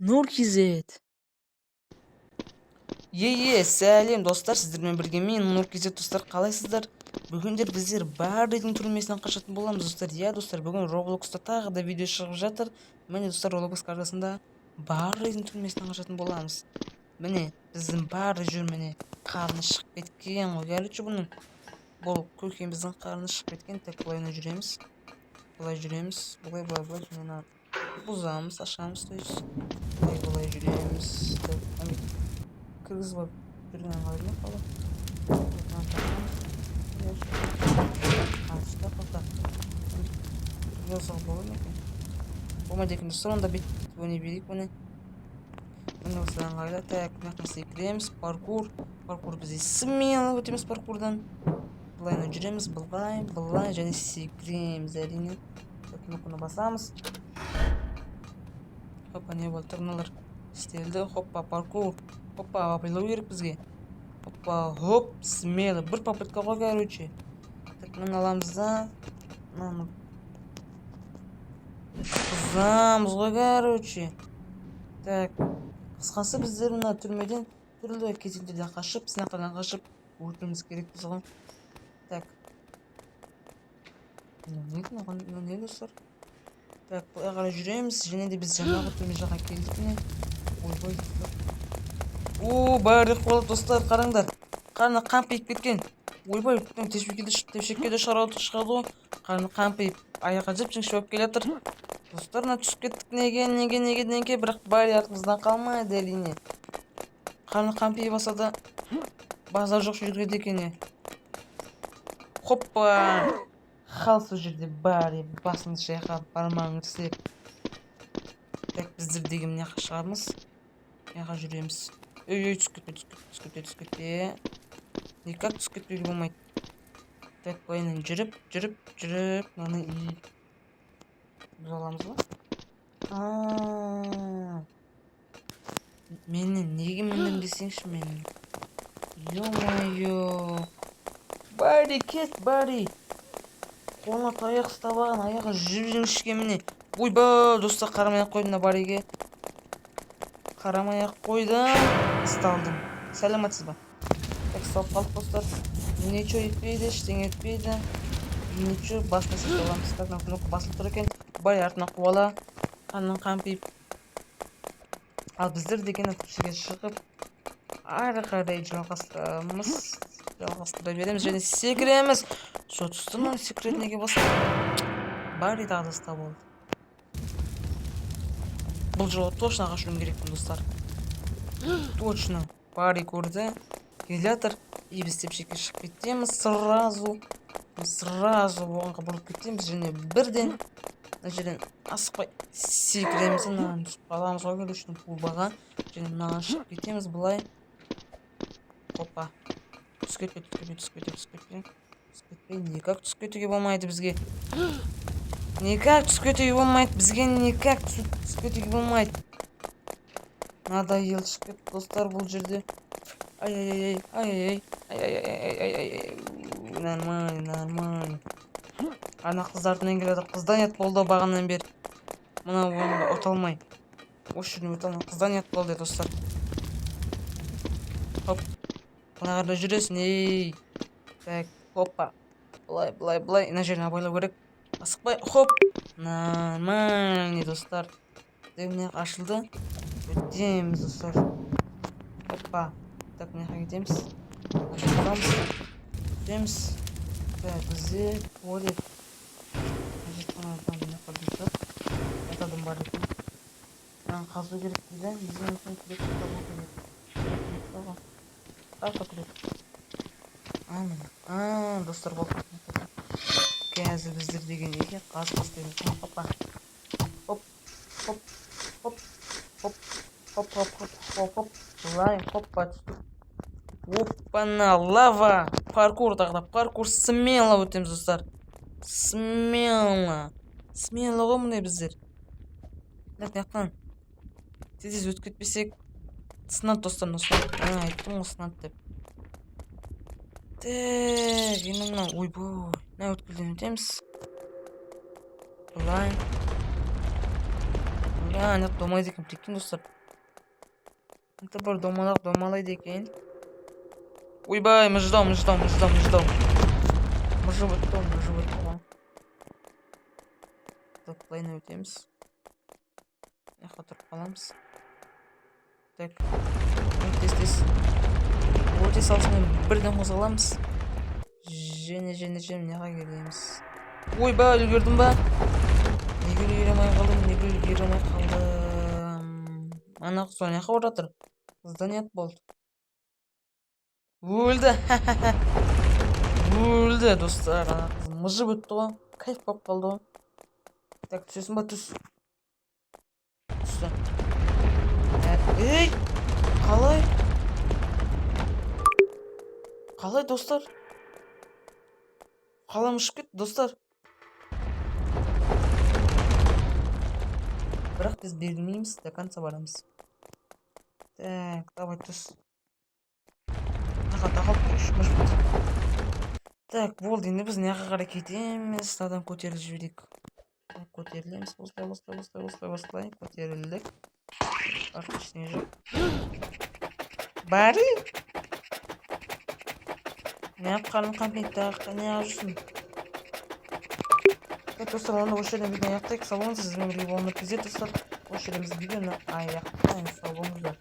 Nur Kizet. Сәлем достар, сіздермен бірге мен Нұр Кизет достар, қалайсыздар? Бүгіндер біздер Барридің түрмесінен қашатын боламыз достар. Достар, бүгін Roblox'та тағы да видео шығып жатыр. Міне достар, Roblox картасында Барридің түрмесінен қашатын боламыз. Міне біздің Барри жүр, міне қарны шығып кеткен ғой. Бұның бұл көкеміздің қарны шығып кеткен. Тек бұлайына жүреміз. Бұлай бұзамыз, ашамыз, бұлай жүреміз. Кыргыз var. Жүрген аңғарына қалып. Açta қалта. Жазығы болу екен. Болмайды екен. Сонда бет өне берейік мұны. Мұны осы аңғарда. Так, мынаққа секіреміз. Паркур бізде смело өтеміз паркурдан. Бұлайына жүреміз. Бұлай және секіреміз әрине. Кнопканы басамыз. Хоппа, не болды? Тұрналар істелді. Хоппа, паркур. Опа, апайлау керек бізге. Опа, хоп, смело. Бір попытка ғой, короче. Так, мына аламыз да. Қызамыз ғой, короче. Так, қысқасы біздер мына түрмеден түрлі кезеңдерден қашып, сынақтардан қашып өтуіміз керек біз ғой. Так. Не достар? Так, бұлай қарай жүреміз. Және де біз жаңағы түрме жаққа келдік міне. Ойбай. Бәрі қолы достар, қараңдар. Қарны қампиып кеткен. Ойбай, тепшекке де шығады ғой. Қарны қампиып, аяққа жіп-жіңші болып келетір. Достарына түсіп кеттік. Неге, бірақ бәрі артымыздан қалмайды әрине. Қарны қампиып баса да базар жоқ жүргеді екен. Хоппа! Хал сол жерде бәрі басыңды шайқап, бармағыңды істеп. Так, біздер деген мына шығамыз. Яға жүреміз. Түсіп кетпе. Никак түсіп кетпеуге болмайды. Так, бұлайынан жүріп. Мынаны біз аламыз ба? Менің неге міндім десеңші менің. Ё-майо. Барри, кет, Барри. Қолына таяқ ұстабаған, аяғы жіп-жіңішке міне. Ойба, достар, қарамай-ақ қойдым да Барриге. Қарамай-ақ қойдым. Сталдым. Сәлеметсіз ба? Так, салып қалып достар. Ничего етпейді, ештеңе етпейді. Ничего, басына сетіп аламыз. Так, кнопка басылып тұр екен. Барри артына қуала. Қанын қампиып. Ал біздер деген түпсіге шығып, ары қарай жалғастыра береміз және секіреміз. Со тұстымын, секірет неге басып. Барри тағдыста болды. Бұл жолы точно қашуым керекпін достар. Точно. Барри көрді. Келятыр. И біз тепшекке шығып кетеміз. Сразу оңға бұрып кетеміз. Және бірден жерден асықпай секіреміз. Баламыз ғой үшін пулбаға. Және мынаған шығып кетеміз. Бұлай. Опа. Түсіп кетпей. Никак түсіп кетуге болмайды бізге. Надоел шығып кетті достар бұл жерде. Ай. Нормально. Ана қыздардың келеді. Қыздан ет болды бағаннан бері. Мына ойынға оталмай. Қыздан ет болды достар. Хоп. Мына қарда жүресін. Так, хоппа. Бұлай. Ина жерін абайлау керек. Асықпай, хоп. Нормально достар. Деміне ашылды. Өтеміз достар. Опа. Так, мына кетеміз. Өтеміз. Так, бізде туалет. Атадым бар екен. Қазу керек дейді. Бізден өткен күрек табу керек. Арқа күрек. Достар болды. Қазір біздер деген екен. Қаз деген. Опа. Хоп. Бұлай, хоппа түстік. Оппана, лава. Паркур тағда. Паркур смело өтеміз, достар. Смело ғой мұндай біздер. Нәқтен. Тез өтіп кетпесек. Сынат, достар. Айттым ғой сынат деп. Так, енді мұна. Ойбой. Мына өткілден өтеміз. Бұлай. Aniq домалайды екен, прикинь достар. Anta bir домалайды екен. Ойбай, мыждау. Мыжып өтті. Так, плайна өтеміз. Яққа тұрып қаламыз. Так, тез. Өте салысымен бірден қозғаламыз. Және, неға келеміз. Ойбай, үлгердім ба? Неге үлгеремей қалдым? Ана құс ойнаққа оратыр. Здание болды. Өлді, достар. Мыжып өтті ғой. Кайф болып қалды ғой. Так, түсесің ба? Түсті. Ей! Қалай, достар? Қалам ұшып кетті, достар. Бірақ біз берілмейміз, до конца барамыз. Так, давай түс. Тақалып тұршы, мыжып өтті. Так, болды, енді біз неға қарай кетеміз. Адам көтеріліп жіберейік. Көтерілеміз, осылай. Көтерілдік. Артық ештеңе жоқ. Бәрі? Неғып қарным қампетті, неғып жүрсің? Достар, онда осы жерден видеоны аяқтайық. Сау болыңыздар, сізбен бірге болғандар кезде достар. Осы жерден біз видеоны аяқтаймыз. Сау болыңыздар.